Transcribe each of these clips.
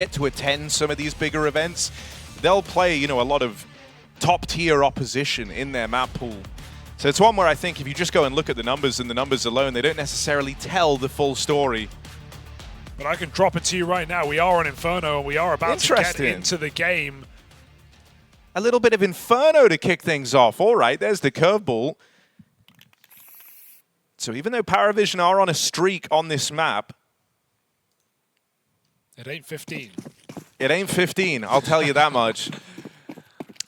get to attend some of these bigger events, they'll play, you know, a lot of top-tier opposition in their map pool. So it's one where I think if you just go and look at the numbers and the numbers alone, they don't necessarily tell the full story. But I can drop it to you right now. We are on Inferno, and we are about to get into the game. A little bit of Inferno to kick things off. All right, there's the curveball. So even though Paravision are on a streak on this map, it ain't 15. It ain't 15, I'll tell you that much.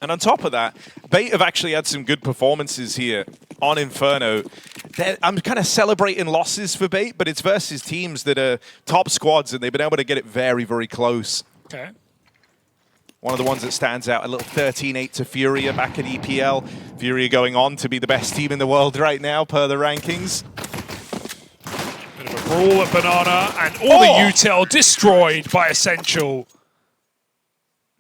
And on top of that, B8 have actually had some good performances here on Inferno. I'm kind of celebrating losses for B8, but it's versus teams that are top squads, and they've been able to get it very, very close. Okay. One of the ones that stands out, a little 13-8 to Furia back at EPL. Furia going on to be the best team in the world right now, per the rankings. Bit of a brawl at Banana, and all the util destroyed by Essential.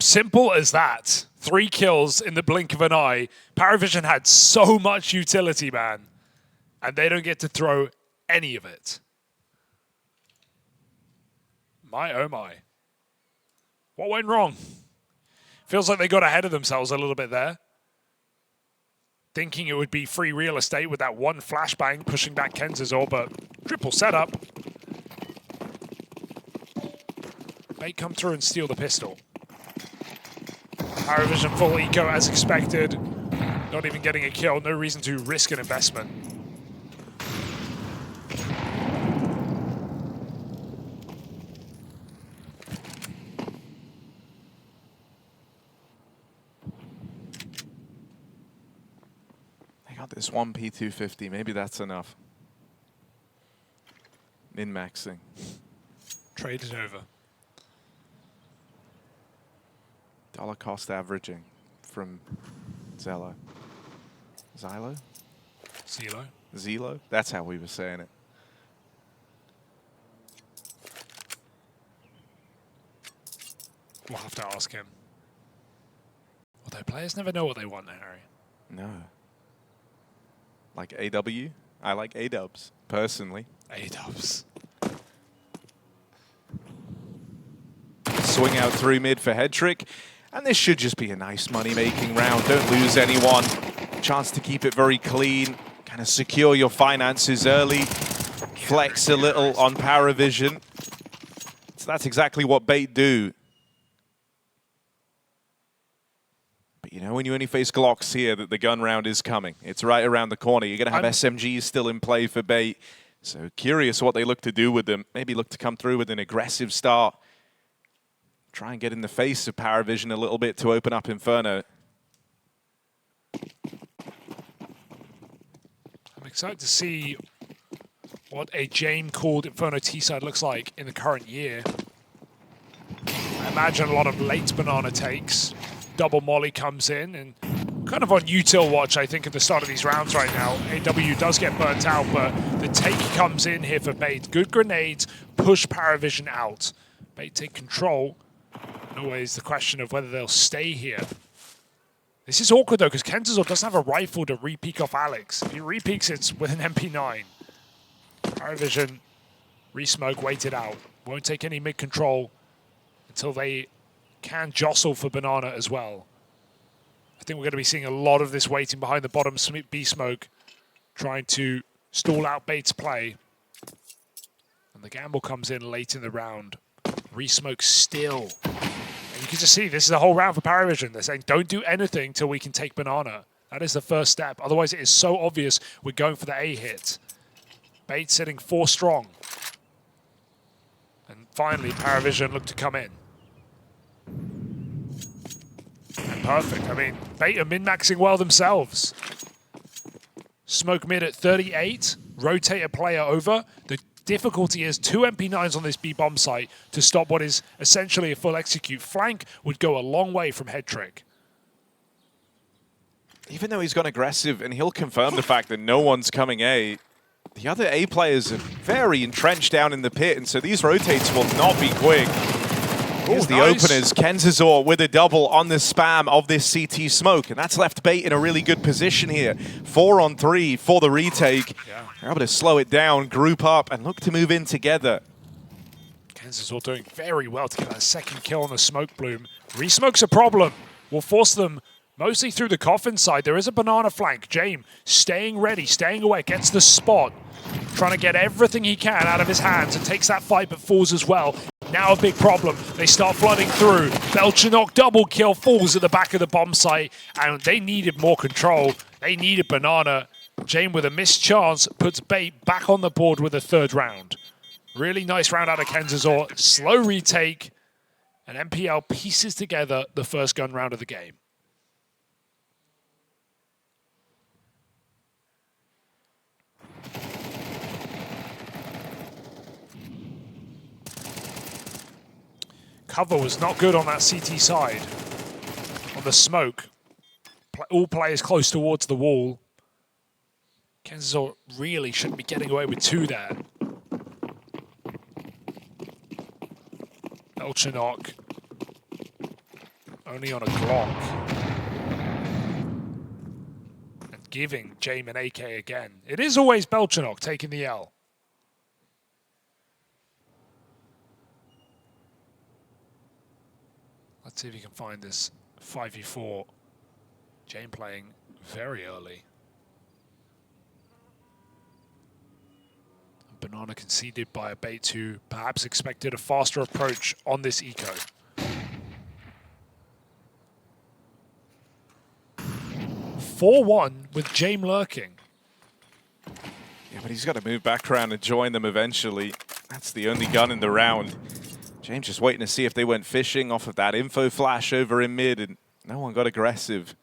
Simple as that. 3 kills in the blink of an eye. Paravision had so much utility, man. And they don't get to throw any of it. My, oh my. What went wrong? Feels like they got ahead of themselves a little bit there. Thinking it would be free real estate with that one flashbang pushing back Kenzazor, but triple setup. They come through and steal the pistol. Paravision full eco as expected. Not even getting a kill, no reason to risk an investment. They got this one P250, maybe that's enough. Min-maxing. Trade it over. Dollar cost averaging from Zello. Xylo? Zelo. Zelo? That's how we were saying it. We'll have to ask him. Although players never know what they want, Harry. No. Like AW? I like A-dubs, personally. A-dubs. Swing out through mid for head trick. And this should just be a nice money-making round. Don't lose anyone. Chance to keep it very clean. Kind of secure your finances early. Flex a little on Paravision. So that's exactly what B8 do. But you know when you only face Glocks here that the gun round is coming. It's right around the corner. You're going to have SMGs still in play for B8. So curious what they look to do with them. Maybe look to come through with an aggressive start. Try and get in the face of Paravision a little bit to open up Inferno. I'm excited to see what a Jame called Inferno T-side looks like in the current year. I imagine a lot of late banana takes. Double molly comes in and kind of on util watch, I think, at the start of these rounds right now. AW does get burnt out, but the take comes in here for B8. Good grenades, push Paravision out. B8 take control. And always the question of whether they'll stay here. This is awkward though, because Kenzazor doesn't have a rifle to re-peek off Alex. If he re-peeks, it's with an MP9. Paravision, re-smoke, waited out. Won't take any mid-control until they can jostle for Banana as well. I think we're going to be seeing a lot of this waiting behind the bottom B-smoke, trying to stall out B8's play. And the gamble comes in late in the round. Re-smoke still. And you can just see this is a whole round for Paravision. They're saying don't do anything till we can take Banana. That is the first step. Otherwise it is so obvious we're going for the A hit. B8 sitting 4 strong. And finally Paravision look to come in. And perfect. I mean, B8 are min-maxing well themselves. Smoke mid at 38. Rotate a player over. The difficulty is 2 MP9s on this B-bomb site to stop what is essentially a full execute. Flank would go a long way from head trick. Even though he's gone aggressive, and he'll confirm the fact that no one's coming A, the other A players are very entrenched down in the pit, and so these rotates will not be quick. Here's the openers. Kenzazor with a double on the spam of this CT smoke, and that's left B8 in a really good position here. 4 on 3 for the retake. Yeah. They're able to slow it down, group up, and look to move in together. Kansas all doing very well to get that second kill on the smoke bloom. Resmoke's a problem. Will force them mostly through the coffin side. There is a banana flank. Jame staying ready, staying away, gets the spot. Trying to get everything he can out of his hands and takes that fight, but falls as well. Now a big problem. They start flooding through. Belchenok double kill, falls at the back of the bomb site, and they needed more control. They needed banana. Jame with a missed chance puts B8 back on the board with a third round. Really nice round out of Kenzazor. Slow retake, and MPL pieces together the first gun round of the game. Cover was not good on that CT side. On the smoke, all players close towards the wall. Kenzazor really shouldn't be getting away with two there. Belchenok only on a Glock. And giving Jame an AK again. It is always Belchenok taking the L. Let's see if you can find this 5v4. Jame playing very early. Banana conceded by a B8 who perhaps expected a faster approach on this eco. 4-1 with Jame lurking. Yeah, but he's got to move back around and join them eventually. That's the only gun in the round. James just waiting to see if they went fishing off of that info flash over in mid, and no one got aggressive.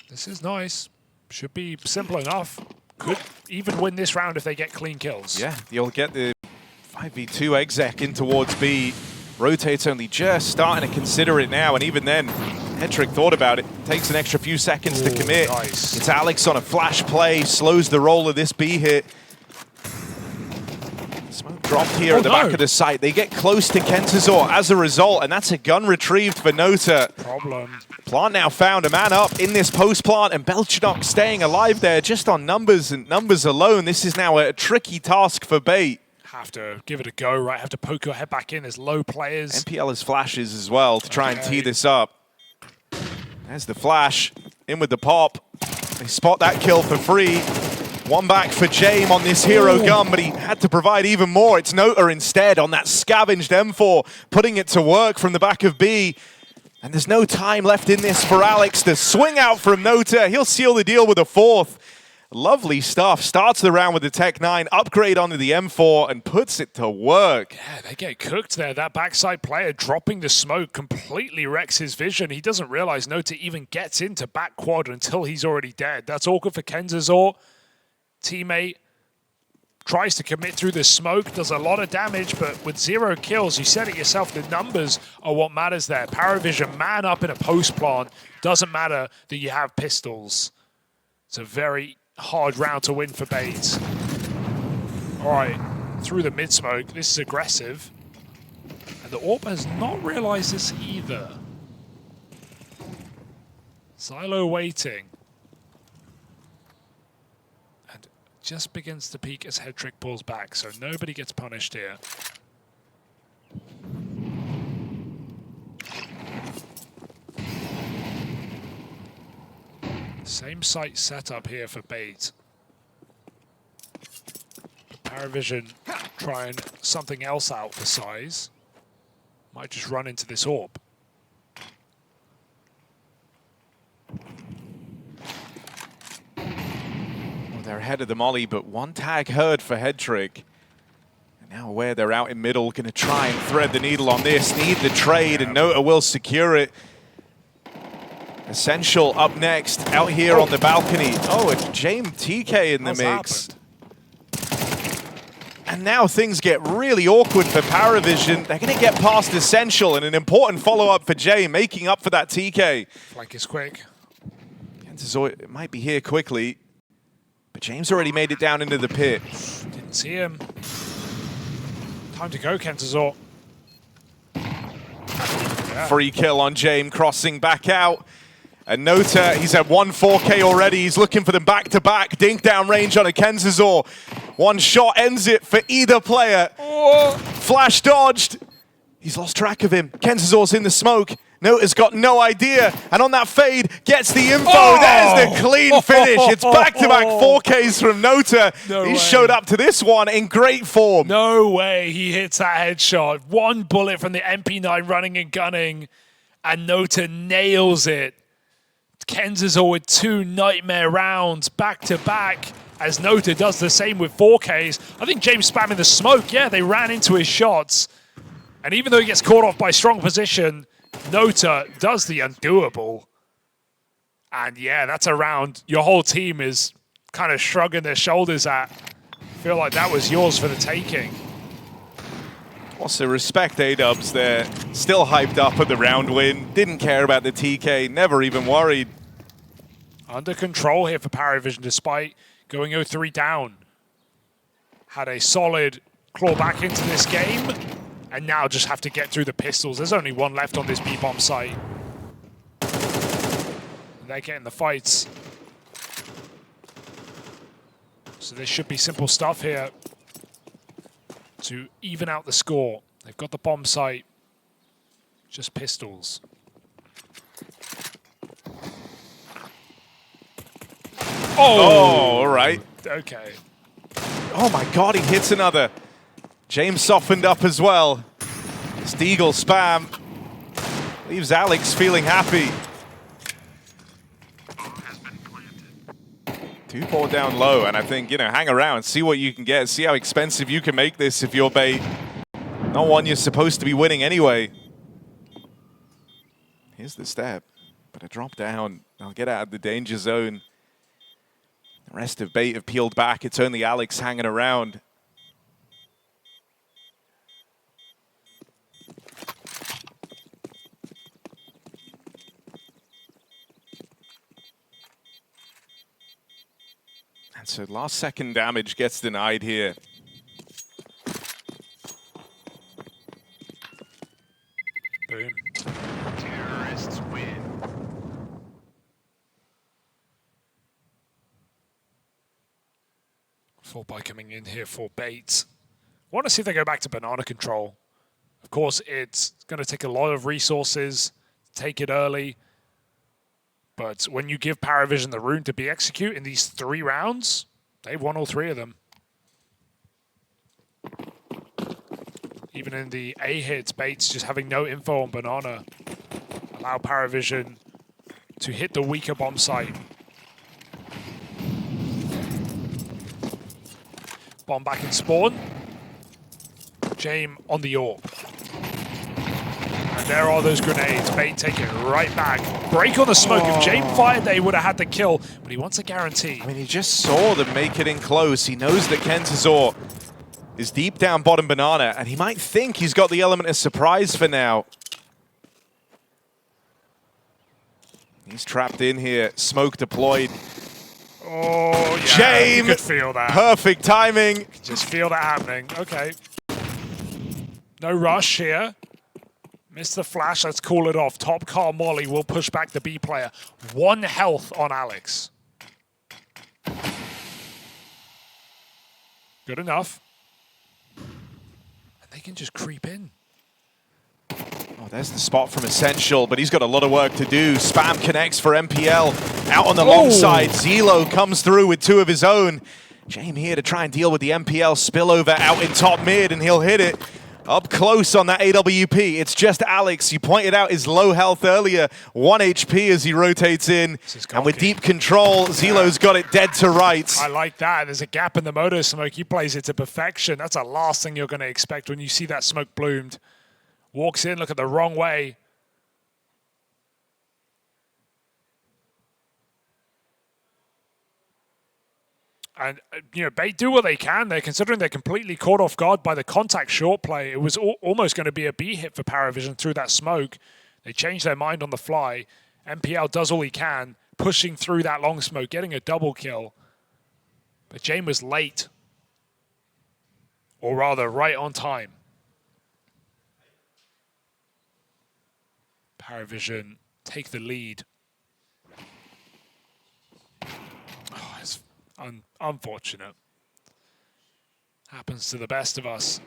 This is nice. Should be simple enough. Could even win this round if they get clean kills. Yeah, you'll get the 5v2 exec in towards B. Rotate's only just starting to consider it now, and even then, Hedrick thought about it. Takes an extra few seconds to commit. Nice. It's Alex on a flash play, slows the roll of this B hit. Smoke dropped here at the back of the site. They get close to Kenzazor as a result, and that's a gun retrieved for Nota. Problem. Plant now found a man up in this post plant, and Belchenok staying alive there just on numbers and numbers alone. This is now a tricky task for B8. Have to give it a go, right? Have to poke your head back in. There's low players. MPL has flashes as well to try and tee this up. There's the flash, in with the pop. They spot that kill for free. One back for Jame on this hero gun, but he had to provide even more. It's Nota instead on that scavenged M4, putting it to work from the back of B. And there's no time left in this for Alex. The swing out from Nota. He'll seal the deal with a fourth. Lovely stuff. Starts the round with the Tech 9, upgrade onto the M4, and puts it to work. Yeah, they get cooked there. That backside player dropping the smoke completely wrecks his vision. He doesn't realize Nota even gets into back quad until he's already dead. That's awkward for Kenzazor. Teammate tries to commit through the smoke, does a lot of damage, but with 0 kills, you said it yourself, the numbers are what matters there. Paravision, man up in a post plant. Doesn't matter that you have pistols. It's a very hard round to win for B8. All right, through the mid-smoke, this is aggressive. And the AWP has not realized this either. Silo waiting. And just begins to peek as Hedrick pulls back, so nobody gets punished here. Same site setup here for B8. Paravision trying something else out for size. Might just run into this AWP. Well, they're ahead of the molly, but one tag heard for Hedrick. And now aware they're out in middle, going to try and thread the needle on this. Need the trade, and Nota will secure it. Essential up next, out here on the balcony. Oh, it's Jame TK in the mix. And now things get really awkward for Paravision. They're going to get past Essential, and an important follow-up for Jame, making up for that TK. Flank is quick. It might be here quickly, but James already made it down into the pit. Didn't see him. Time to go, Kenzazor. Yeah. Free kill on Jame, crossing back out. And Nota, he's had 1 4K already. He's looking for them back-to-back. Dink down range on a Kenzazor. One shot ends it for either player. Flash dodged. He's lost track of him. Kenzazor's in the smoke. Nota's got no idea. And on that fade, gets the info. Oh! There's the clean finish. It's back-to-back 4Ks from Nota. He showed up to this one in great form. No way he hits that headshot. One bullet from the MP9 running and gunning, and Nota nails it. Kenzazor with 2 nightmare rounds back-to-back, as Nota does the same with 4Ks. I think James spamming the smoke. Yeah, they ran into his shots. And even though he gets caught off by strong position, Nota does the undoable. And yeah, that's a round your whole team is kind of shrugging their shoulders at. Feel like that was yours for the taking. Also, respect A-dubs there. Still hyped up at the round win. Didn't care about the TK. Never even worried. Under control here for Paravision, despite going 0-3 down. Had a solid claw back into this game. And now just have to get through the pistols. There's only one left on this B-bomb site. They're getting the fights. So this should be simple stuff here to even out the score. They've got the bomb site. Just pistols. Oh, all right. Okay. Oh my God, he hits another. James softened up as well. Steagle spam leaves Alex feeling happy. 2-4 down low, and I think, you know, hang around, see what you can get, see how expensive you can make this if you're bait. Not one you're supposed to be winning anyway. Here's the step, but a drop down. I'll get out of the danger zone. The rest of bait have peeled back. It's only Alex hanging around. So last second damage gets denied here. Boom. Terrorists win. Full buy coming in here for bait. Want to see if they go back to banana control. Of course, it's going to take a lot of resources to take it early. But when you give Paravision the room to be execute in these 3 rounds, they've won all 3 of them. Even in the A hits, Bates just having no info on banana. Allow Paravision to hit the weaker bomb site. Bomb back in spawn. Jame on the AWP. And there are those grenades. Bait take it right back. Break on the smoke. If Jame fired, they would have had the kill, but he wants a guarantee. I mean, he just saw them make it in close. He knows that Kenzazor is deep down bottom banana, and he might think he's got the element of surprise for now. He's trapped in here. Smoke deployed. Oh, yeah. Jame! You could feel that. Perfect timing. Just feel that happening. Okay. No rush here. Missed the flash. Let's call it off. Top car Molly will push back the B player. 1 health on Alex. Good enough. And they can just creep in. Oh, there's the spot from Essential, but he's got a lot of work to do. Spam connects for MPL. Out on the long side, Zelo comes through with 2 of his own. Jame here to try and deal with the MPL spillover out in top mid, and he'll hit it. Up close on that AWP. It's just Alex. You pointed out his low health earlier. 1 HP as he rotates in. And with deep control, Zelo's got it dead to rights. I like that. There's a gap in the motor smoke. He plays it to perfection. That's the last thing you're going to expect when you see that smoke bloomed. Walks in, look at the wrong way. And, you know, Bait do what they can. They're considering they're completely caught off guard by the contact short play. It was almost going to be a B hit for Paravision through that smoke. They changed their mind on the fly. MPL does all he can, pushing through that long smoke, getting a double kill. But Jame was late. Or rather, right on time. Paravision take the lead. Oh, it's unfortunate. Happens to the best of us.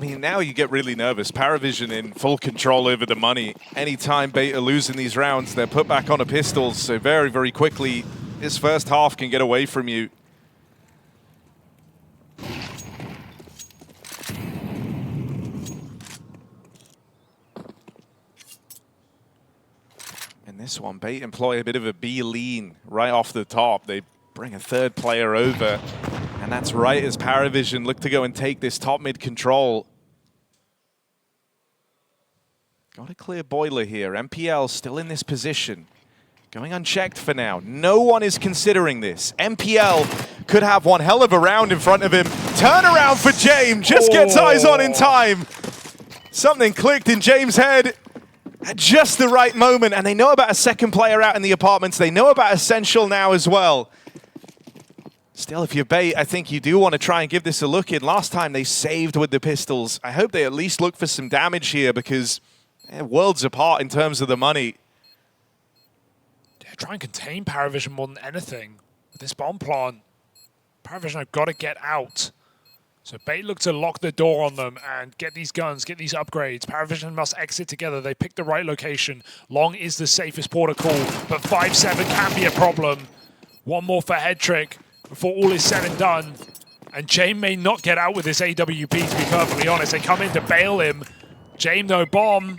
I mean, now you get really nervous. Paravision in full control over the money. Anytime B8 are losing these rounds, they're put back on a pistols. So very, very quickly, this first half can get away from you. In this one, B8 employ a bit of a B lean right off the top. They bring a third player over. And that's right as Paravision look to go and take this top mid control. Got a clear boiler here. MPL still in this position. Going unchecked for now. No one is considering this. MPL could have one hell of a round in front of him. Turn around for Jame. Just gets eyes on in time. Something clicked in Jame's head at just the right moment. And they know about a second player out in the apartments. They know about Essential now as well. Still, if you're B8, I think you do want to try and give this a look in. Last time they saved with the pistols. I hope they at least look for some damage here because they're worlds apart in terms of the money. Yeah, try and contain Paravision more than anything. With this bomb plant, Paravision have got to get out. So B8 look to lock the door on them and get these guns, get these upgrades. Paravision must exit together. They pick the right location. Long is the safest protocol, but 5-7 can be a problem. One more for head trick before all is said and done. And Jame may not get out with this AWP, to be perfectly honest. They come in to bail him. Jame, no bomb.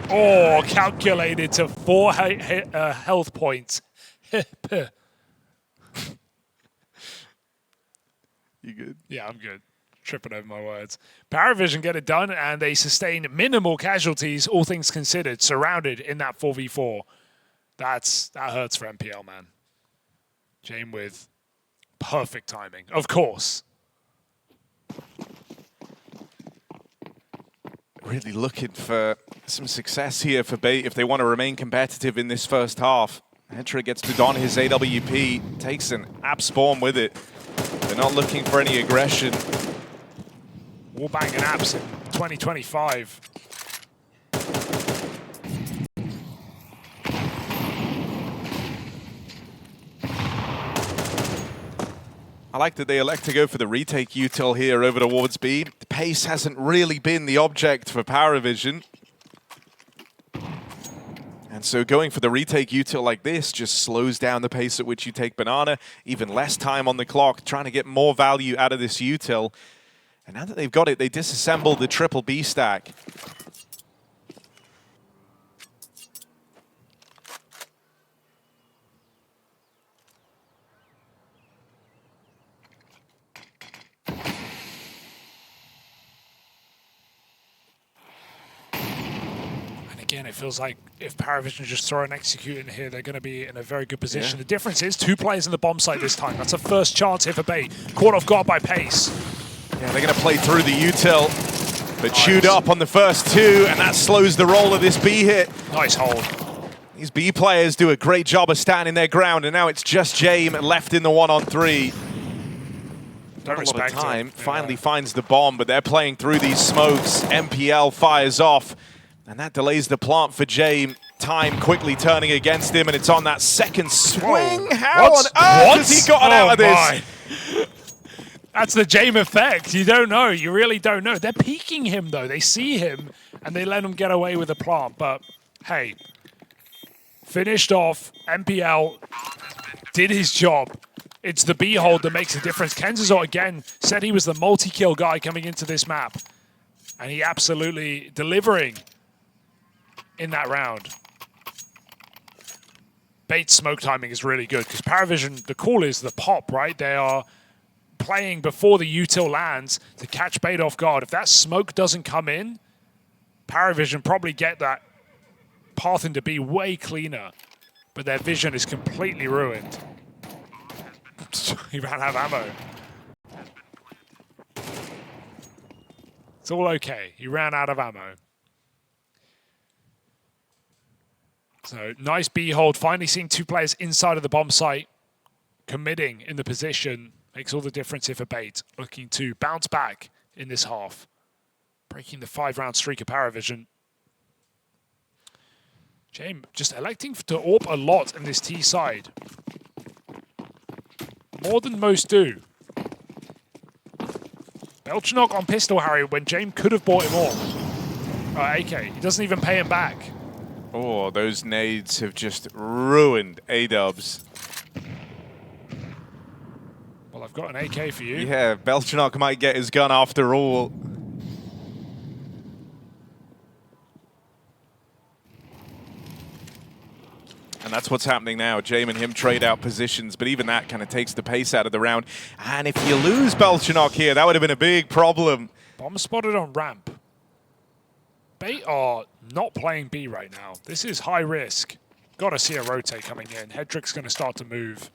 Oh, calculated to 4 health points. You good? Yeah, I'm good. Tripping over my words. Paravision get it done, and they sustain minimal casualties, all things considered, surrounded in that 4v4. That hurts for MPL, man. Jame with perfect timing, of course. Really looking for some success here for B8 if they want to remain competitive in this first half. Hetra gets to don his AWP, takes an app spawn with it. They're not looking for any aggression. Wallbang and apps in 2025. I like that they elect to go for the retake util here over towards B. The pace hasn't really been the object for Paravision. And so going for the retake util like this just slows down the pace at which you take Banana. Even less time on the clock, trying to get more value out of this util. And now that they've got it, they disassemble the triple B stack. Again, it feels like if Paravision just throw and execute in here, they're going to be in a very good position. Yeah. The difference is 2 players in the bomb site this time. That's a first chance here for B8. Caught off guard by pace. Yeah, they're going to play through the util, but chewed up on the first 2, and that slows the roll of this B hit. Nice hold. These B players do a great job of standing their ground, and now it's just Jame left in the 1-on-3. Don't respect time. it. Finally finds the bomb, but they're playing through these smokes. MPL fires off, and that delays the plant for Jame. Time quickly turning against him, and it's on that second swing. Whoa. How on earth has he gotten out of this? My. That's the Jame effect. You don't know. You really don't know. They're peeking him, though. They see him, and they let him get away with the plant. But, hey, finished off. MPL did his job. It's the B hold that makes a difference. Kenzazo, again, said he was the multi-kill guy coming into this map. And he absolutely delivering in that round. B8's smoke timing is really good because Paravision, the call is the pop, right? They are playing before the util lands to catch B8 off guard. If that smoke doesn't come in, Paravision probably get that path into B way cleaner, but their vision is completely ruined. He ran out of ammo. It's all okay. He ran out of ammo. So nice B hold. Finally seeing 2 players inside of the bomb site. Committing in the position. Makes all the difference here for B8. Looking to bounce back in this half. Breaking the 5-round streak of Paravision. Jame just electing to AWP a lot in this T side. More than most do. Belchenok on pistol Harry when Jame could have bought him all. AK, he doesn't even pay him back. Oh, those nades have just ruined A-dubs. Well, I've got an AK for you. Yeah, Belchenok might get his gun after all. And that's what's happening now. Jame and him trade out positions, but even that kind of takes the pace out of the round. And if you lose Belchenok here, that would have been a big problem. Bomb spotted on ramp. B8 are not playing B right now. This is high risk. Got to see a rotate coming in. Hedrick's going to start to move.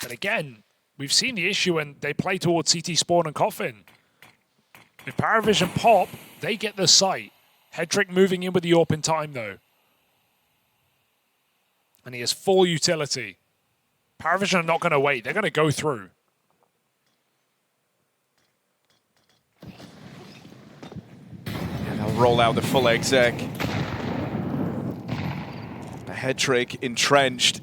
But again, we've seen the issue when they play towards CT spawn and coffin. If Paravision pop, they get the site. Hedrick moving in with the AWP in time, though. And he has full utility. Paravision are not going to wait. They're going to go through. And they'll roll out the full exec. The Hedrick entrenched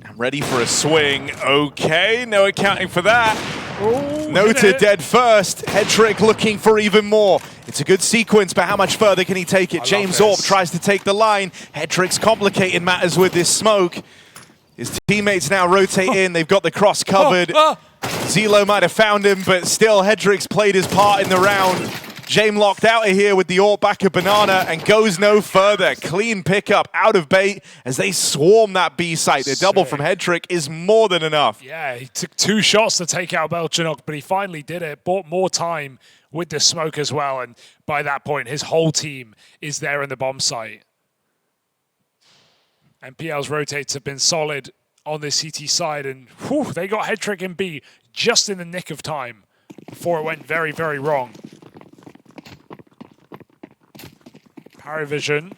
and ready for a swing. Okay, no accounting for that. Ooh, Noted dead first. Hedrick looking for even more. It's a good sequence, but how much further can he take it? James Orp tries to take the line. Hedrick's complicating matters with this smoke. His teammates now rotate in. They've got the cross covered. Zelo might have found him, but still Hedrick's played his part in the round. Jame locked out of here with the AWP back of Banana and goes no further. Clean pickup out of bait as they swarm that B site. The double from Hedrick is more than enough. Yeah, he took 2 shots to take out Belchenok, but he finally did it. Bought more time with the smoke as well, and by that point, his whole team is there in the bomb site. MPL's rotates have been solid on the CT side, and whew, they got Hedrick in B just in the nick of time before it went very, very wrong. Paravision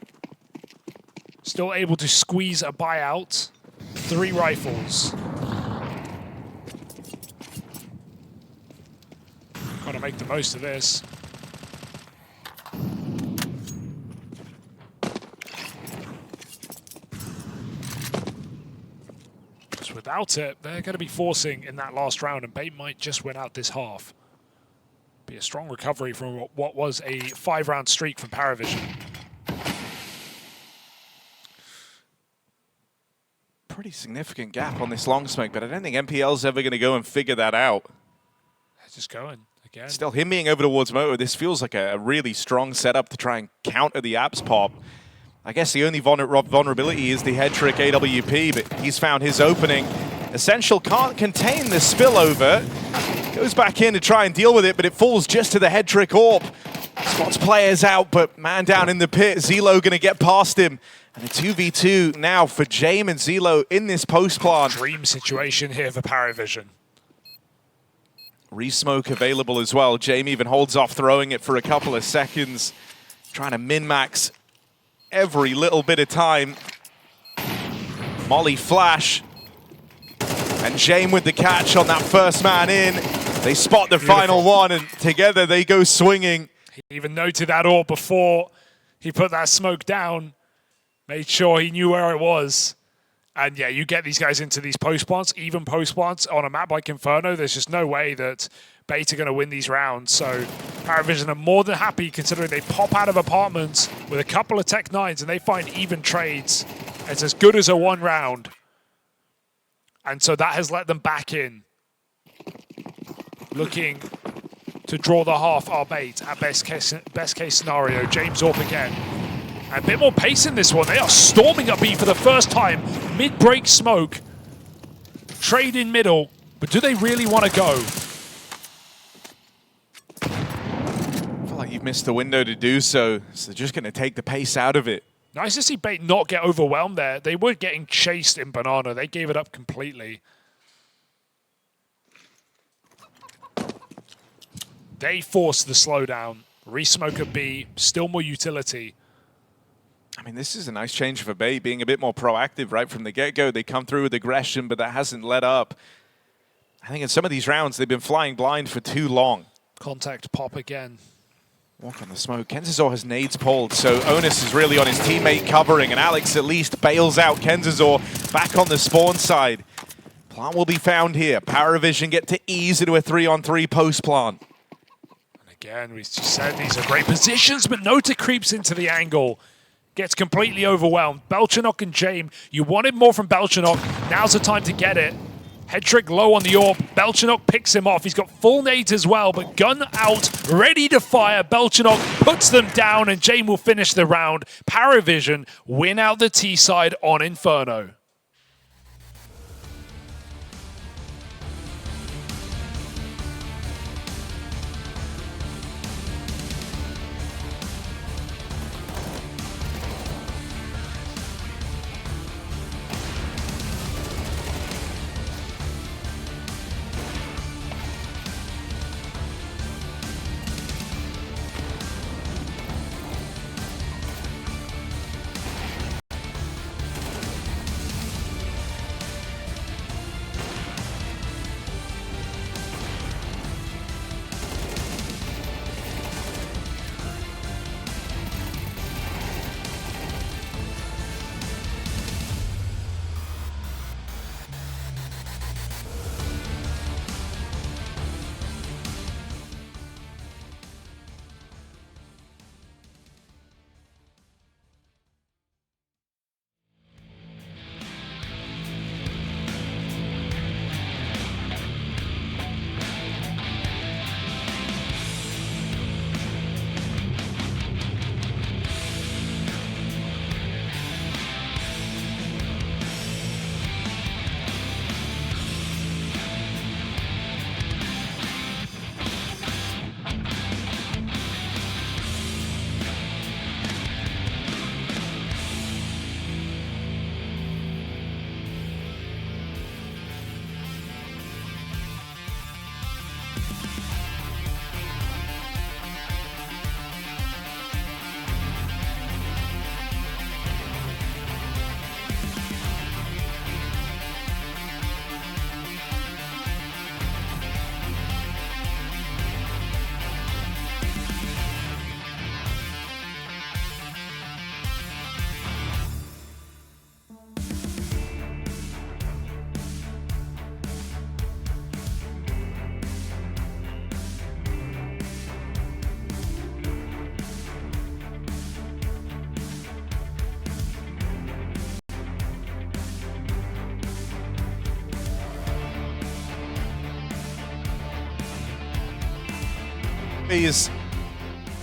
still able to squeeze a buyout. 3 rifles. Got to make the most of this. Just without it, they're going to be forcing in that last round, and B8 might just win out this half. Be a strong recovery from what was a 5-round streak from Paravision. Pretty significant gap on this long smoke, but I don't think MPL's ever going to go and figure that out. They're just going again. Still, him being over towards Moto, this feels like a really strong setup to try and counter the apps pop. I guess the only vulnerability is the Hedrick AWP, but he's found his opening. Essential can't contain the spillover. Goes back in to try and deal with it, but it falls just to the Hedrick AWP. Spots players out, but man down in the pit. Zelo going to get past him. And a 2v2 now for Jame and Zelo in this post plant. Dream situation here for Paravision. Resmoke available as well. Jame even holds off throwing it for a couple of seconds. Trying to min-max every little bit of time. Molly flash. And Jame with the catch on that first man in. They spot the final one, and together they go swinging. He even noted that all before he put that smoke down. Made sure he knew where it was. And yeah, you get these guys into these post plants, even post plants on a map like Inferno. There's just no way that B8 are going to win these rounds. So Paravision are more than happy, considering they pop out of apartments with a couple of Tech 9s and they find even trades. It's as good as a 1 round. And so that has let them back in. Looking to draw the half are B8 at best case scenario. James Orp again. And a bit more pace in this one. They are storming up B for the first time. Mid-break smoke. Trade in middle. But do they really want to go? I feel like you've missed the window to do so. So they're just going to take the pace out of it. Nice to see B8 not get overwhelmed there. They were getting chased in Banana. They gave it up completely. They forced the slowdown. Resmoke at B. Still more utility. I mean, this is a nice change for B8, being a bit more proactive right from the get-go. They come through with aggression, but that hasn't let up. I think in some of these rounds, they've been flying blind for too long. Contact pop again. Walk on the smoke. Kenzazor has nades pulled, so onus is really on his teammate covering, and Alex at least bails out Kenzazor back on the spawn side. Plant will be found here. Paravision get to ease into a 3-on-3 post plant. And again, we just said these are great positions, but Nota creeps into the angle. Gets completely overwhelmed. Belchenok and Jame, you wanted more from Belchenok. Now's the time to get it. Head trick low on the orb. Belchenok picks him off. He's got full nades as well, but gun out, ready to fire. Belchenok puts them down, and Jame will finish the round. Paravision win out the T side on Inferno. He's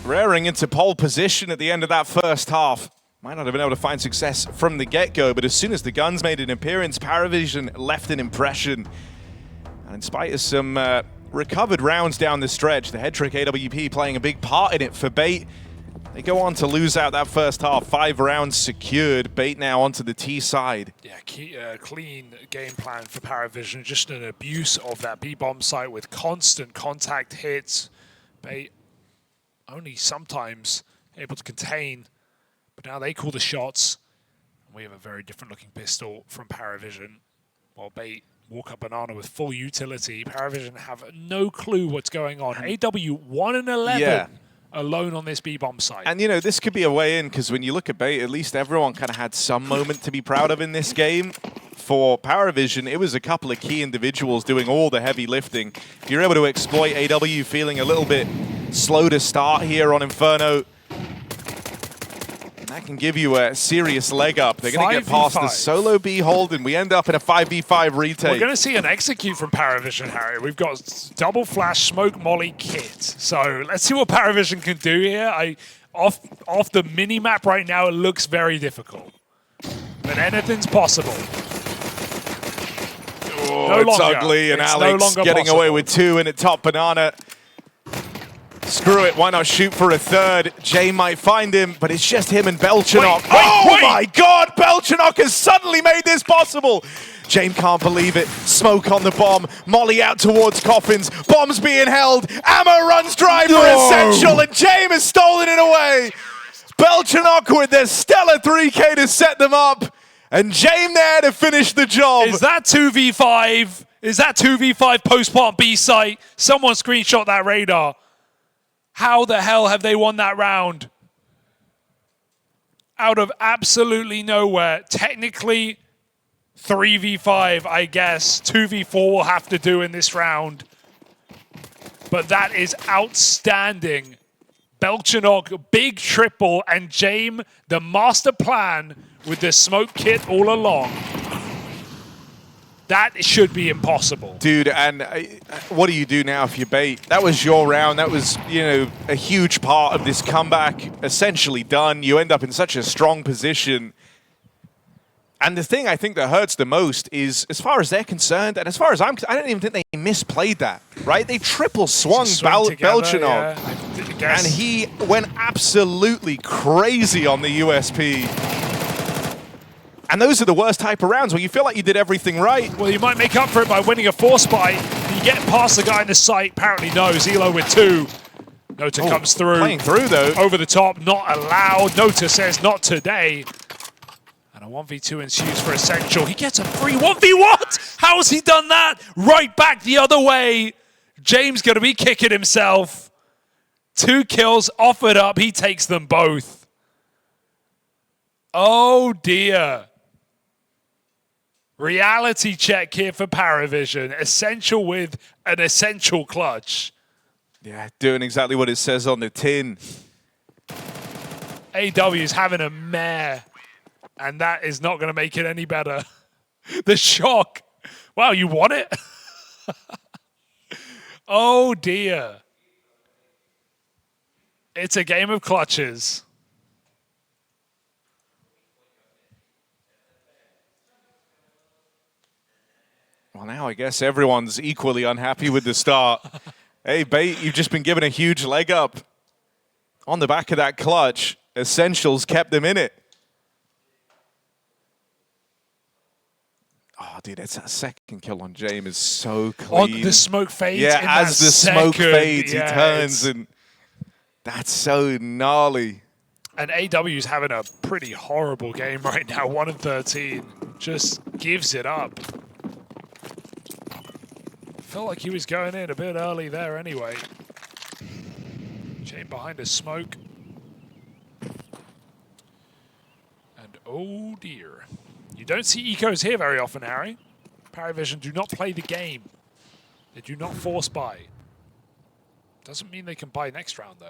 rearing into pole position at the end of that first half. Might not have been able to find success from the get-go, but as soon as the guns made an appearance, Paravision left an impression. And in spite of some recovered rounds down the stretch, the head trick AWP playing a big part in it for B8. They go on to lose out that first half. 5 rounds secured. B8 now onto the T side. Yeah, clean game plan for Paravision. Just an abuse of that B-bomb site with constant contact hits. B8 only sometimes able to contain, but now they call the shots. We have a very different looking pistol from Paravision. While B8 walk up banana with full utility, Paravision have no clue what's going on. AW 1 and 11. Yeah. Alone on this B-bomb site. And, you know, this could be a way in, because when you look at B8, at least everyone kind of had some moment to be proud of in this game. For Paravision, it was a couple of key individuals doing all the heavy lifting. If you're able to exploit AW feeling a little bit slow to start here on Inferno, that can give you a serious leg up. They're going to get past the solo B hold, and we end up in a 5v5 retake. We're going to see an execute from Paravision, Harry. We've got double flash, smoke, molly, kit. So let's see what Paravision can do here. Off the mini-map right now, it looks very difficult. But anything's possible. Oh, it's ugly, and Alex getting away with 2 in at top banana. Screw it, why not shoot for a third? Jay might find him, but it's just him and Belchenok. Wait. My God, Belchenok has suddenly made this possible. Jame can't believe it. Smoke on the bomb. Molly out towards Coffins. Bomb's being held. Ammo runs dry for Essential, and Jame has stolen it away. Belchenok with the stellar 3K to set them up, and Jame there to finish the job. Is that 2v5? Is that 2v5 post-plant B site? Someone screenshot that radar. How the hell have they won that round? Out of absolutely nowhere. Technically, 3v5, I guess. 2v4 will have to do in this round. But that is outstanding. Belchenok, big triple, and Jame, the master plan with the smoke kit all along. That should be impossible. Dude, and what do you do now if you bait? That was your round. That was, you know, a huge part of this comeback. Essentially done. You end up in such a strong position. And the thing I think that hurts the most is, as far as they're concerned, and as far as I don't even think they misplayed that, right? They triple swung Belchenok. Yeah, and he went absolutely crazy on the USP. And those are the worst type of rounds where you feel like you did everything right. Well, you might make up for it by winning a force fight. You get past the guy in the sight. Apparently no. Zelo with 2. Nota comes through. Playing through, though. Over the top, not allowed. Nota says not today. And a 1v2 ensues for Essential. He gets a free 1v1. How has he done that? Right back the other way. James going to be kicking himself. 2 kills offered up. He takes them both. Oh, dear. Reality check here for Paravision. Essential with an essential clutch. Yeah, doing exactly what it says on the tin. AW is having a mare, and that is not going to make it any better. The shock. Wow, you won it? Oh, dear. It's a game of clutches. Well, now I guess everyone's equally unhappy with the start. Hey, B8, you've just been given a huge leg up. On the back of that clutch, Essentials kept them in it. Oh, dude, that second kill on Jame is so clean. On the smoke fades. Yeah, in as the smoke fades, yeah, he turns, and that's so gnarly. And AW is having a pretty horrible game right now. 1-13. Just gives it up. Felt like he was going in a bit early there anyway. Jame behind a smoke. And oh dear. You don't see ecos here very often, Harry. Paravision do not play the game. They do not force buy. Doesn't mean they can buy next round though.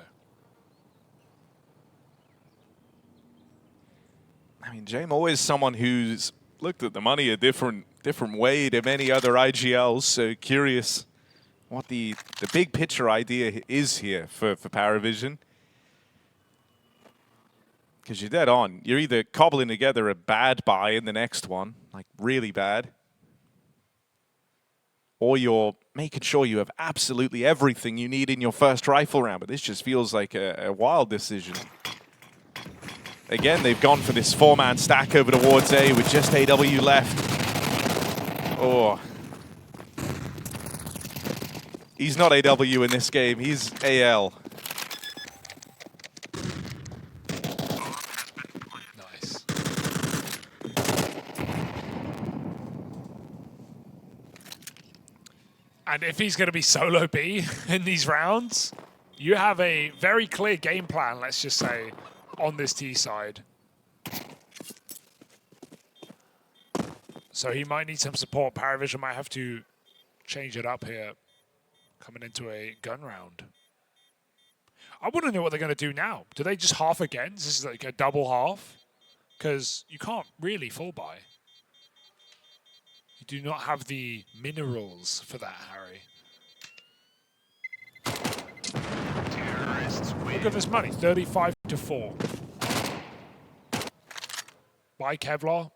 I mean, Jame always someone who's looked at the money a different way to many other IGLs, so curious what the big picture idea is here for Paravision. Because you're dead on. You're either cobbling together a bad buy in the next one, like really bad, or you're making sure you have absolutely everything you need in your first rifle round. But this just feels like a wild decision. Again, they've gone for this 4-man stack over towards A with just AW left. Oh. He's not AW in this game, he's AL. Nice. And if he's going to be solo B in these rounds, you have a very clear game plan, let's just say, on this T side. So he might need some support. Paravision might have to change it up here, coming into a gun round. I want to know what they're going to do now. Do they just half again? This is like a double half? Because you can't really full buy. You do not have the minerals for that, Harry. Look at this money, 35-4. Buy Kevlar.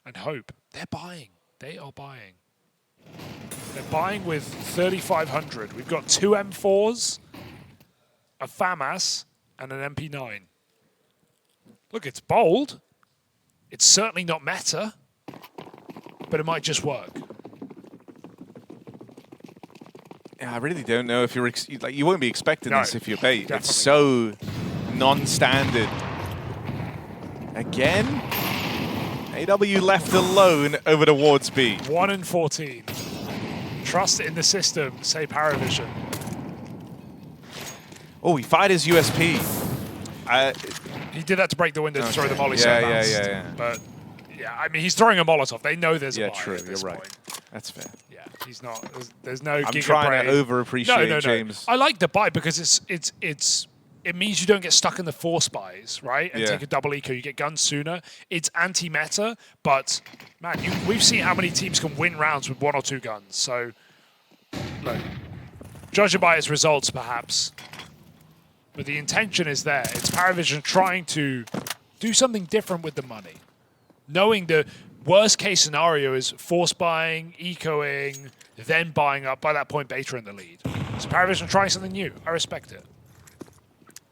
And hope. They're buying. They are buying. They're buying with 3,500. We've got 2 M4s, a FAMAS, and an MP9. Look, it's bold. It's certainly not meta, but it might just work. Yeah, I really don't know if you're like you won't be expecting this if you're bait. Definitely. It's so non-standard. Again, AW left alone over towards B. 1-14. Trust in the system, say Paravision. Oh, he fired his USP. He did that to break the window to throw the molly. Yeah. But yeah, I mean, he's throwing a Molotov. They know there's a buy true. at this You're right. point. That's fair. Yeah, he's not. There's no. I'm Giga trying to brain. over-appreciate No. James. I like the buy because it means you don't get stuck in the force buys, right? And take a double eco. You get guns sooner. It's anti-meta, but man, we've seen how many teams can win rounds with 1 or 2 guns. So, look, judging by its results, perhaps, but the intention is there. It's Paravision trying to do something different with the money, knowing the worst case scenario is force buying, ecoing, then buying up. By that point, Beta in the lead. So Paravision trying something new. I respect it.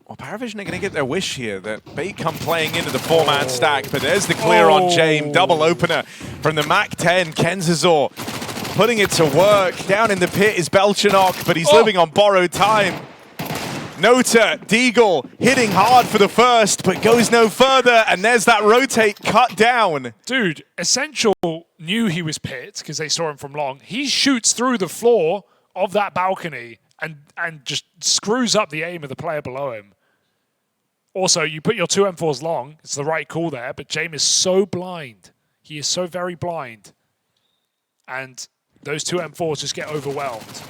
Well, Paravision are going to get their wish here. That Bait come playing into the 4-man stack, but there's the clear on Jame. Double opener from the Mac-10. Kenzazor putting it to work. Down in the pit is Belchanok, but he's living on borrowed time. Nota, Deagle hitting hard for the first, but goes no further, and there's that rotate cut down. Dude, Essential knew he was pit because they saw him from long. He shoots through the floor of that balcony and just screws up the aim of the player below him. Also, you put your 2 M4s long. It's the right call there, but Jame is so blind. He is so very blind. And those 2 M4s just get overwhelmed.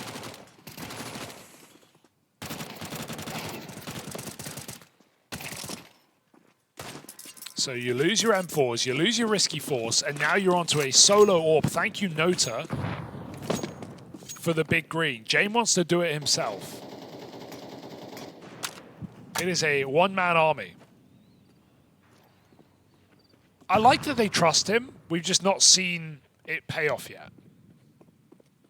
So you lose your M4s, you lose your risky force, and now you're onto a solo orb. Thank you, Nota, for the big green. Jame wants to do it himself. It is a one-man army. I like that they trust him. We've just not seen it pay off yet.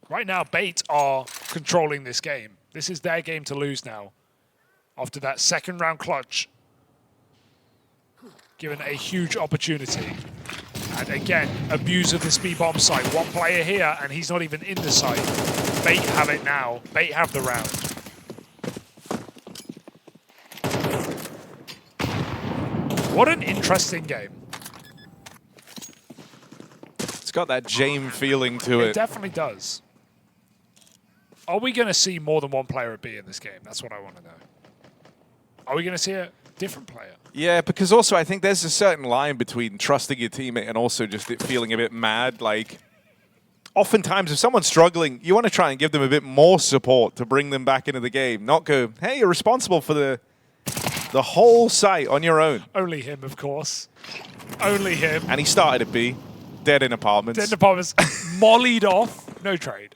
Right now, Bait are controlling this game. This is their game to lose now. After that second round clutch, given a huge opportunity. And again, abuse of the speed bomb site. One player here, and he's not even in the site. Bait have it now. Bait have the round. What an interesting game. It's got that Jame feeling to It it. definitely does. Are we going to see more than one player at B in this game? That's what I want to know. Are we going to see a different player? Yeah, because also I think there's a certain line between trusting your teammate and also just it feeling a bit mad. Like, oftentimes if someone's struggling, you want to try and give them a bit more support to bring them back into the game. Not go, hey, you're responsible for the whole site on your own. Only him, of course. Only him. And he started at B, dead in apartments. Dead in apartments, mollied off, no trade.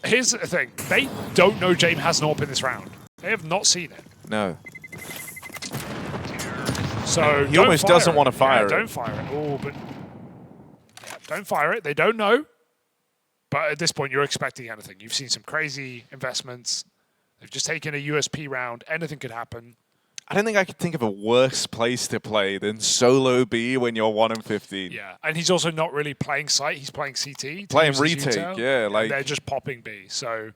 Here's the thing. They don't know Jame has an AWP in this round. They have not seen it. No. So He almost doesn't want to fire it. Don't fire it. Oh, but yeah, don't fire it. They don't know. But at this point, you're expecting anything. You've seen some crazy investments. They've just taken a USP round. Anything could happen. I don't think I could think of a worse place to play than solo B when you're 1 and 15. Yeah, and he's also not really playing site. He's playing CT. Playing retake, yeah. Like, they're just popping B. So,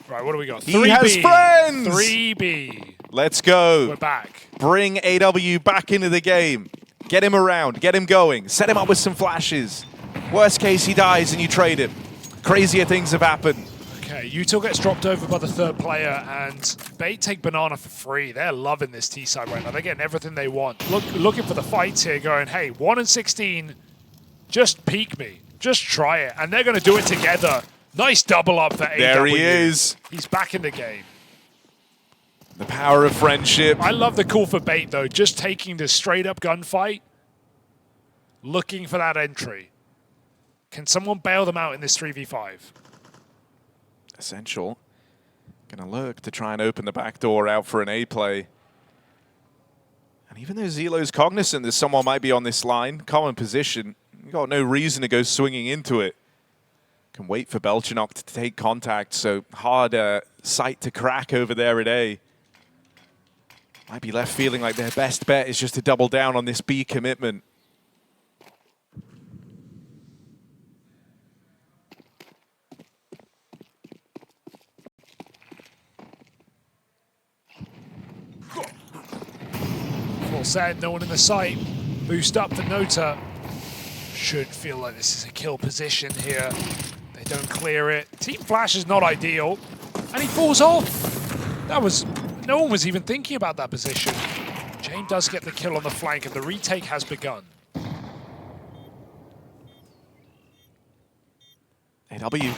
right, what do we got? He has friends! 3B. Let's go. We're back. Bring AW back into the game. Get him around. Get him going. Set him up with some flashes. Worst case, he dies and you trade him. Crazier things have happened. Okay, Util gets dropped over by the third player, and Bait take Banana for free. They're loving this T-side right now. They're getting everything they want. Looking for the fights here, going, hey, 1 and 16, just peek me. Just try it. And they're going to do it together. Nice double up for AW. There he is. He's back in the game. The power of friendship. I love the call for Bait, though. Just taking this straight-up gunfight, looking for that entry. Can someone bail them out in this 3v5? Essential. Gonna lurk to try and open the back door out for an A play. And even though Zelo's cognizant that someone might be on this line, common position, you got no reason to go swinging into it. Can wait for Belchanok to take contact, so hard sight to crack over there at A. Might be left feeling like their best bet is just to double down on this B commitment. All set, no one in the site. Boost up the Nota. Should feel like this is a kill position here. They don't clear it. Team Flash is not ideal. And he falls off. That was no one was even thinking about that position. Jame does get the kill on the flank, and the retake has begun. AW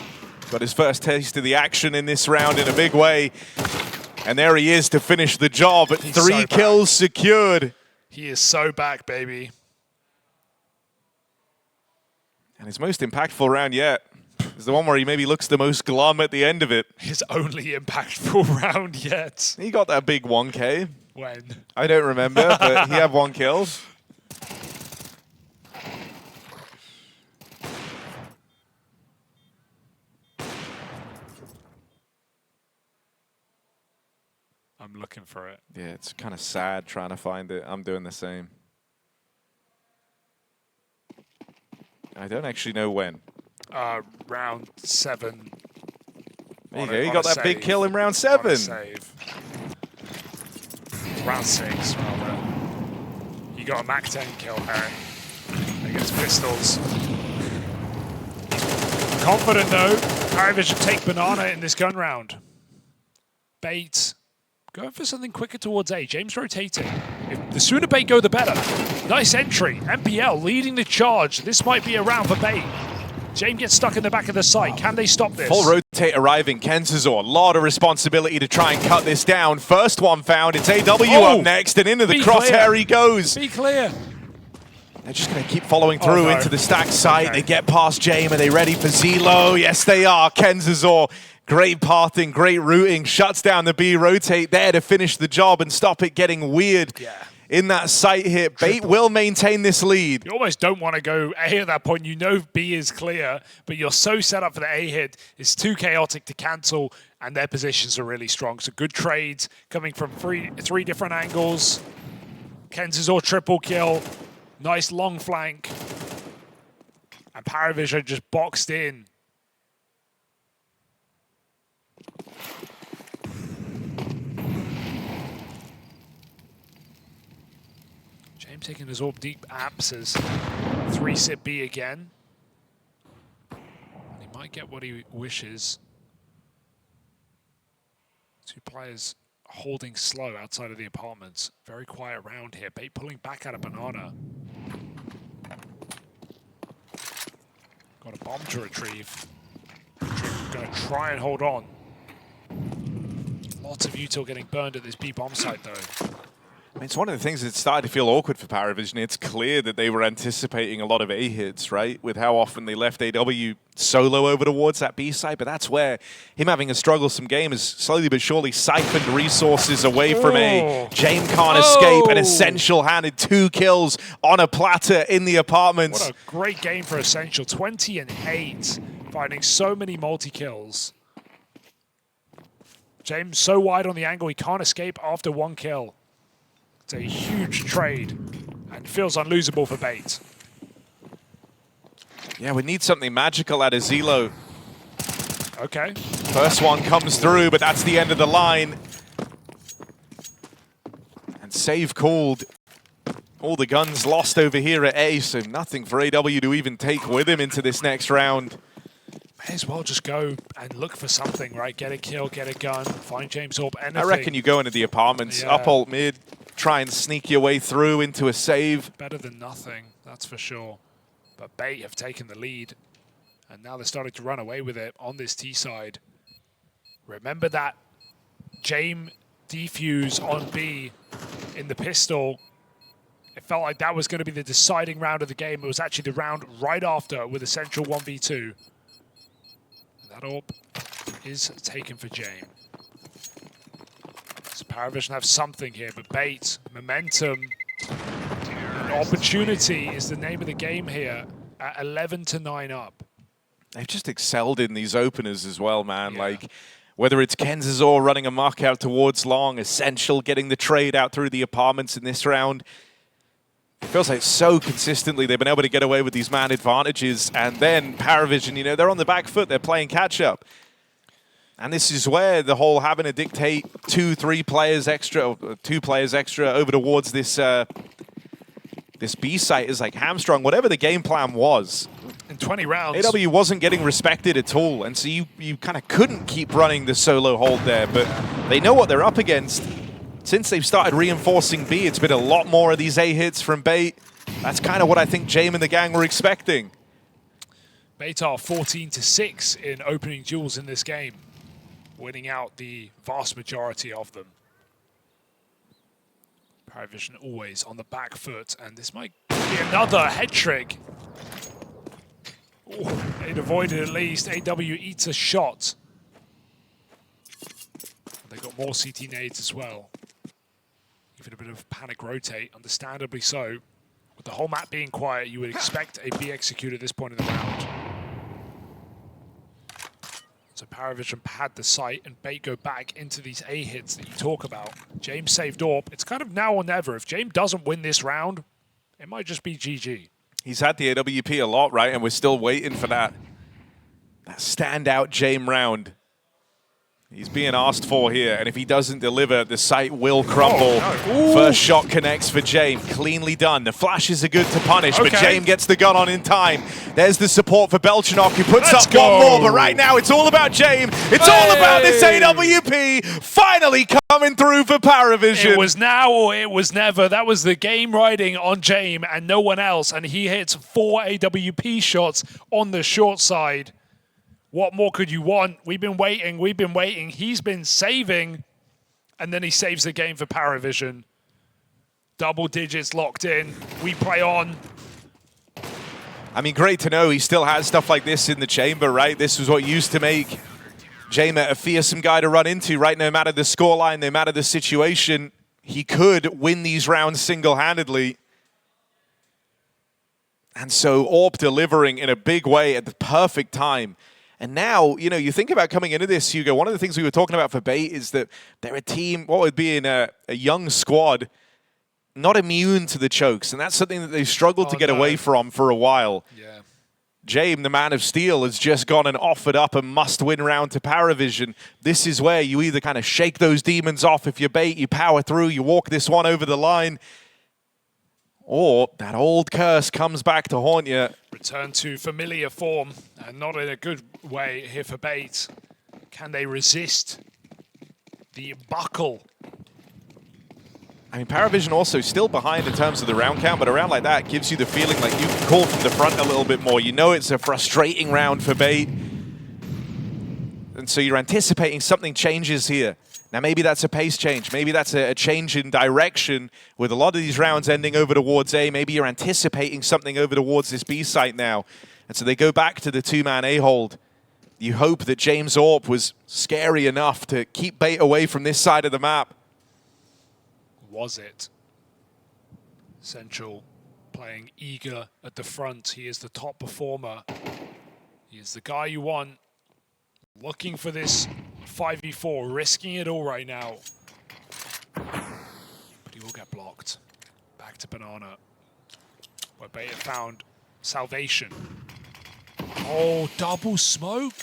got his first taste of the action in this round in a big way. And there he is to finish the job at 3 kills secured. He is so back, baby. And his most impactful round yet is the one where he maybe looks the most glum at the end of it. His only impactful round yet. He got that big 1K. When? I don't remember, but he had 1 kill. I'm looking for it. Yeah, it's kind of sad trying to find it. I'm doing the same. I don't actually know when. Round 7. There you go. You got that big kill in round 7. Save. Round 6, rather. You got a Mach 10 kill, Harry, against pistols. Confident though. Paravision take banana in this gun round. Bait. Going for something quicker towards A. James rotating. The sooner Bait go, the better. Nice entry. MPL leading the charge. This might be a round for Bait. Jame gets stuck in the back of the site. Can they stop this? Full rotate arriving. Kenzazor, a lot of responsibility to try and cut this down. First one found. It's AW up next, and into the crosshair he goes. Be clear. They're just going to keep following through into the stack site. They get past Jame. Are they ready for Zelo? Yes, they are. Kenzazor. Great pathing, great routing, shuts down the B rotate there to finish the job and stop it getting weird in that site hit. Bait will maintain this lead. You almost don't want to go A at that point. You know B is clear, but you're so set up for the A hit. It's too chaotic to cancel, and their positions are really strong. So good trades coming from three different angles. Kenzazor triple kill. Nice long flank. And Paravision just boxed in. Taking his orb deep apps 3-sit B again. He might get what he wishes. 2 players holding slow outside of the apartments. Very quiet round here. Bait pulling back out of banana. Got a bomb to retrieve. Gonna try and hold on. Lots of util getting burned at this B bomb site though. I mean, it's one of the things that started to feel awkward for Paravision. It's clear that they were anticipating a lot of A hits, right? With how often they left AW solo over towards that B side, but that's where him having a strugglesome game has slowly but surely siphoned resources away from A. Jame can't escape, and Essential handed 2 kills on a platter in the apartments. What a great game for Essential. 20 and 8, finding so many multi-kills. James so wide on the angle, he can't escape after 1 kill. It's a huge trade and feels unlosable for Bait. Yeah, we need something magical out of Zelo. Okay. First one comes through, but that's the end of the line. And save called. All the guns lost over here at A, so nothing for AW to even take with him into this next round. May as well just go and look for something, right? Get a kill, get a gun, find James Orb, anything. I reckon you go into the apartments, up alt mid, try and sneak your way through into a save. Better than nothing, that's for sure. But Bait have taken the lead, and now they're starting to run away with it on this T side. Remember that Jame defuse on B in the pistol. It felt like that was going to be the deciding round of the game. It was actually the round right after with Essential 1v2. That orb is taken for Jame. So Paravision have something here, but Bait, momentum, and opportunity is the name of the game here at 11-9 up. They've just excelled in these openers as well, man. Like, whether it's Kenzazor running amok out towards long, Essential getting the trade out through the apartments in this round. It feels like so consistently they've been able to get away with these man advantages, and then Paravision, you know, they're on the back foot, they're playing catch-up. And this is where the whole having to dictate 2-3 players extra, or 2 players extra over towards this this B site is like hamstrung. Whatever the game plan was, in 20 rounds, AW wasn't getting respected at all, and so you kind of couldn't keep running the solo hold there, but they know what they're up against. since they've started reinforcing B, it's been a lot more of these A hits from B8. That's kind of what I think Jame and the gang were expecting. B8 are 14-6 in opening duels in this game, winning out the vast majority of them. Paravision always on the back foot, and this might be another head trick. Ooh, they'd avoided at least. AW eats a shot. They got more CT nades as well. Even a bit of panic rotate, understandably so. With the whole map being quiet, you would expect a B execute at this point in the round. So Paravision had the site, and B8 go back into these A hits that you talk about. Jame saved AWP. It's kind of now or never. If Jame doesn't win this round, it might just be GG. He's had the AWP a lot, right? And we're still waiting for that standout Jame round. He's being asked for here, and if he doesn't deliver, the site will crumble. Oh, no. First shot connects for Jame. Cleanly done. The flashes are good to punish, but Jame gets the gun on in time. There's the support for Belchenok, who puts up one more, but right now it's all about Jame. It's all about this AWP finally coming through for Paravision. It was now or it was never. That was the game riding on Jame and no one else, and he hits 4 AWP shots on the short side. What more could you want? We've been waiting, we've been waiting. He's been saving, and then he saves the game for Paravision. Double digits locked in. We play on. I mean, great to know he still has stuff like this in the chamber, right? This was what used to make Jame a fearsome guy to run into, right? No matter the scoreline, no matter the situation, he could win these rounds single-handedly. And so AWP delivering in a big way at the perfect time. And now, you know, you think about coming into this, Hugo, one of the things we were talking about for B8 is that they're a team, what would be in a young squad, not immune to the chokes. And that's something that they've struggled to get away from for a while. Yeah. Jame, the man of steel, has just gone and offered up a must-win round to Paravision. This is where you either kind of shake those demons off. If you're B8, you power through, you walk this one over the line. Or that old curse comes back to haunt you. Return to familiar form, and not in a good way here for B8. Can they resist the buckle? I mean, Paravision also still behind in terms of the round count, but a round like that gives you the feeling like you can call from the front a little bit more. You know it's a frustrating round for B8. And so you're anticipating something changes here. Now, maybe that's a pace change. Maybe that's a change in direction with a lot of these rounds ending over towards A. Maybe you're anticipating something over towards this B site now. And so they go back to the two-man A hold. You hope that James AWP was scary enough to keep B8 away from this side of the map. Was it? Central playing eager at the front. He is the top performer. He is the guy you want. Looking for this 5v4, risking it all right now. But he will get blocked. Back to Banana, where B8 found salvation. Oh, double smoke.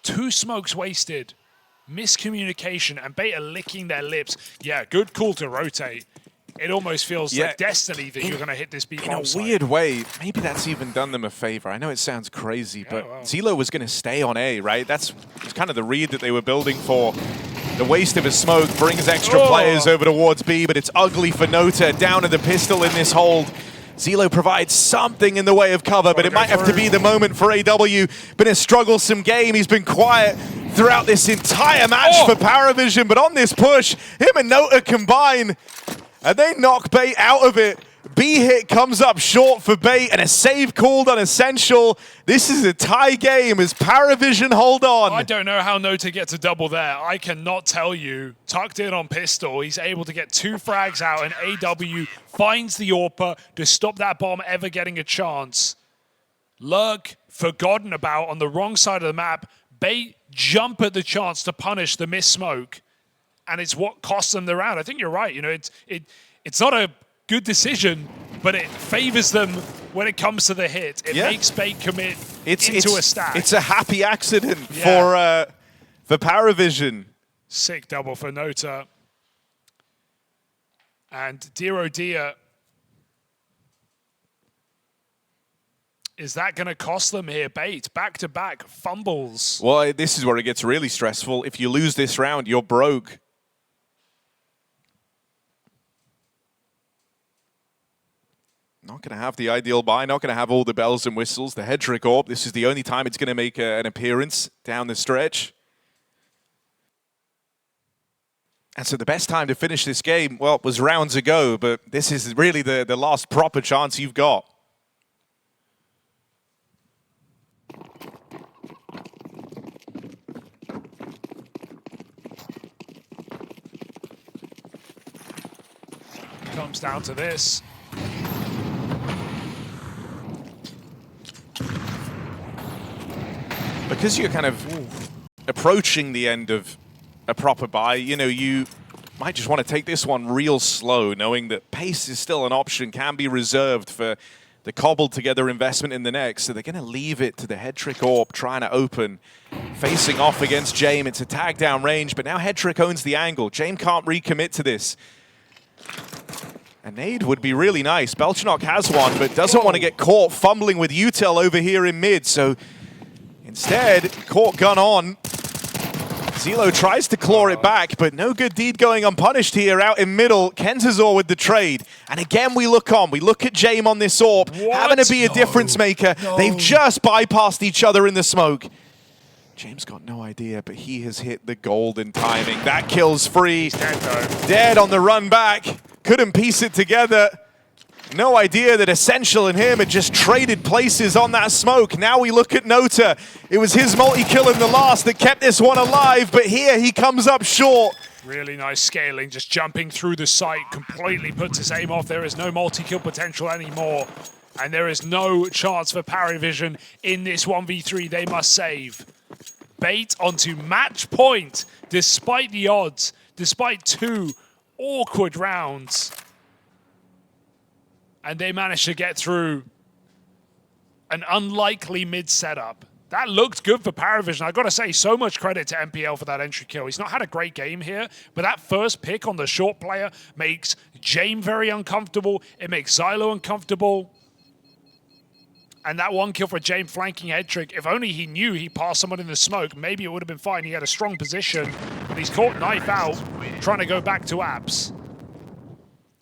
2 smokes wasted. Miscommunication, and B8 are licking their lips. Yeah, good call to rotate. It almost feels like destiny that you're going to hit this B-bomb. In a weird way, maybe that's even done them a favor. I know it sounds crazy, but Zelo was going to stay on A, right? That's kind of the read that they were building for. The waste of a smoke brings extra players over towards B, but it's ugly for Nota. Down to the pistol in this hold. Zelo provides something in the way of cover, but it might have to be the moment for AW. Been a strugglesome game. He's been quiet throughout this entire match for Paravision, but on this push, him and Nota combine. And they knock B8 out of it. B-hit comes up short for B8, and a save called on Essential. This is a tie game as Paravision hold on. I don't know how Nota gets a double there. I cannot tell you. Tucked in on pistol, he's able to get 2 frags out, and AW finds the AWPer to stop that bomb ever getting a chance. Lurk forgotten about on the wrong side of the map. B8 jump at the chance to punish the missed smoke. And it's what costs them the round. I think you're right. You know, it's not a good decision, but it favors them when it comes to the hit. It makes B8 commit into a stack. It's a happy accident for Paravision. Sick double for Nota. And dear oh dear, is that going to cost them here? B8 back-to-back fumbles. Well, this is where it gets really stressful. If you lose this round, you're broke. Not going to have the ideal buy, not going to have all the bells and whistles. The head trick AWP, this is the only time it's going to make an appearance down the stretch. And so the best time to finish this game, well, was rounds ago, but this is really the last proper chance you've got. Comes down to this. Because you're kind of approaching the end of a proper buy, you know, you might just want to take this one real slow, knowing that pace is still an option, can be reserved for the cobbled together investment in the next. So they're going to leave it to the head trick AWP, trying to open, facing off against Jame. It's a tag down range, but now head trick owns the angle. Jame can't recommit to this. A nade would be really nice. Belchenok has one, but doesn't want to get caught fumbling with util over here in mid. So instead, caught gun on. Zelo tries to claw it back, but no good deed going unpunished here out in middle. Kenzazor with the trade. And again, we look on. We look at Jame on this AWP, having to be a difference maker. They've just bypassed each other in the smoke. James got no idea, but he has hit the golden timing. That kills free. He's dead, though. Dead on the run back. Couldn't piece it together. No idea that Essential and him had just traded places on that smoke. Now we look at Nota. It was his multi-kill in the last that kept this one alive, but here he comes up short. Really nice scaling, just jumping through the site, completely puts his aim off. There is no multi-kill potential anymore, and there is no chance for Paravision in this 1v3. They must save. B8 onto match point, despite the odds, despite 2 awkward rounds. And they managed to get through an unlikely mid setup. That looked good for Paravision. I've got to say, so much credit to MPL for that entry kill. He's not had a great game here, but that first pick on the short player makes Jame very uncomfortable. It makes Xylo uncomfortable. And that one kill for Jame flanking head trick, if only he knew he passed someone in the smoke, maybe it would have been fine. He had a strong position, but he's caught knife out, trying to go back to apps.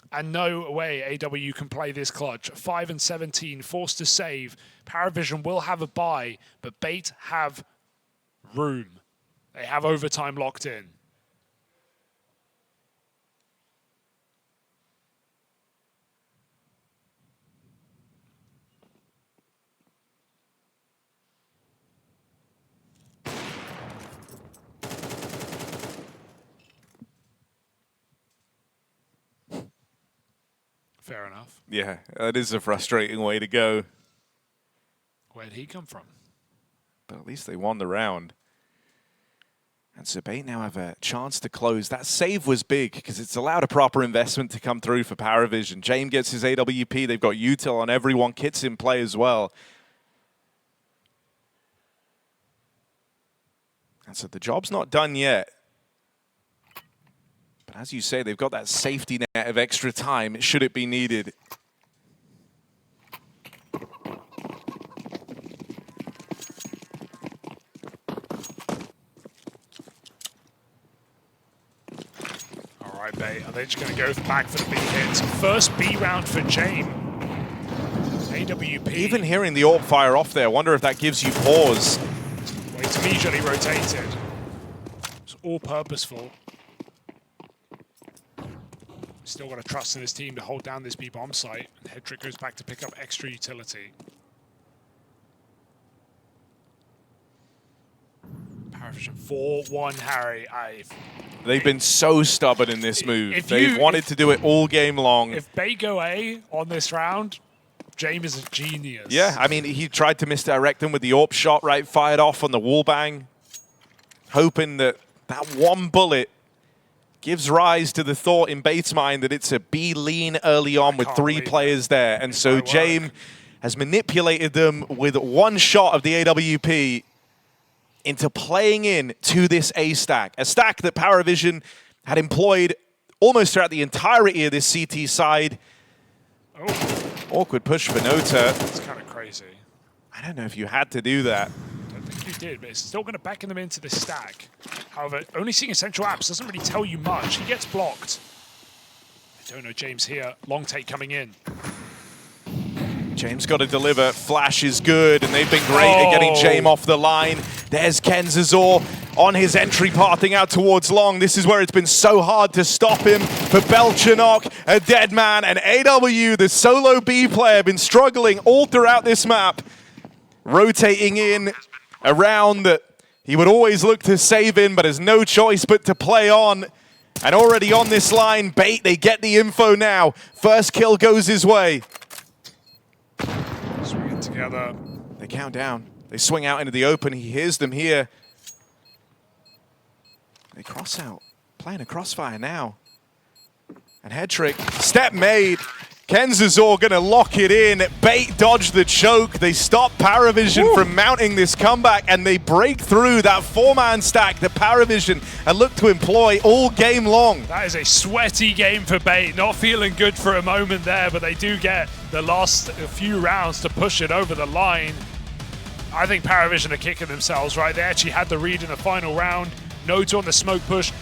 And no way AW can play this clutch. 5 and 17, forced to save. Paravision will have a bye, but B8 have room. They have overtime locked in. Fair enough. Yeah, that is a frustrating way to go. Where did he come from? But at least they won the round. And so B8 now have a chance to close. That save was big because it's allowed a proper investment to come through for Paravision. Jame gets his AWP. They've got util on everyone. Kit's in play as well. And so the job's not done yet. But as you say, they've got that safety net of extra time, should it be needed. All right, B8, are they just going to go back for the big hits? First B round for Jame. AWP. Even hearing the AWP fire off there, I wonder if that gives you pause. Well, it's immediately rotated. It's all purposeful. Still got to trust in his team to hold down this B-bomb site. And Headtrick goes back to pick up extra utility. Paravision 4-1 Harry. They've been so stubborn in this move. They've wanted to do it all game long. If B8 go A on this round, Jame is a genius. Yeah, I mean, he tried to misdirect them with the AWP shot, right? Fired off on the wall bang, hoping that that one bullet gives rise to the thought in B8's mind that it's a B lean early on with 3 players there. And so Jame has manipulated them with one shot of the AWP into playing in to this A stack. A stack that Paravision had employed almost throughout the entirety of this CT side. Oh. Awkward push for Nota. That's kind of crazy. I don't know if you had to do that. I don't think you did, but it's still going to beckon them into this stack. However, only seeing Essential Apps doesn't really tell you much. He gets blocked. I don't know, James here. Long take coming in. Jame's got to deliver. Flash is good, and they've been great at getting Jame off the line. There's Kenzazor on his entry, pathing out towards long. This is where it's been so hard to stop him. For Belchanok, a dead man, and AW, the solo B player, been struggling all throughout this map. Rotating in a round that he would always look to save in, but has no choice but to play on. And already on this line, B8, they get the info now. First kill goes his way. Swinging together. They count down. They swing out into the open. He hears them here. They cross out. Playing a crossfire now. And head trick. Step made. Kenzazor gonna lock it in. B8 dodged the choke. They stop Paravision from mounting this comeback, and they break through that 4-man stack that Paravision had looked to employ all game long. That is a sweaty game for B8. Not feeling good for a moment there, but they do get the last few rounds to push it over the line. I think Paravision are kicking themselves, right? They actually had the read in the final round. Nodes on the smoke push.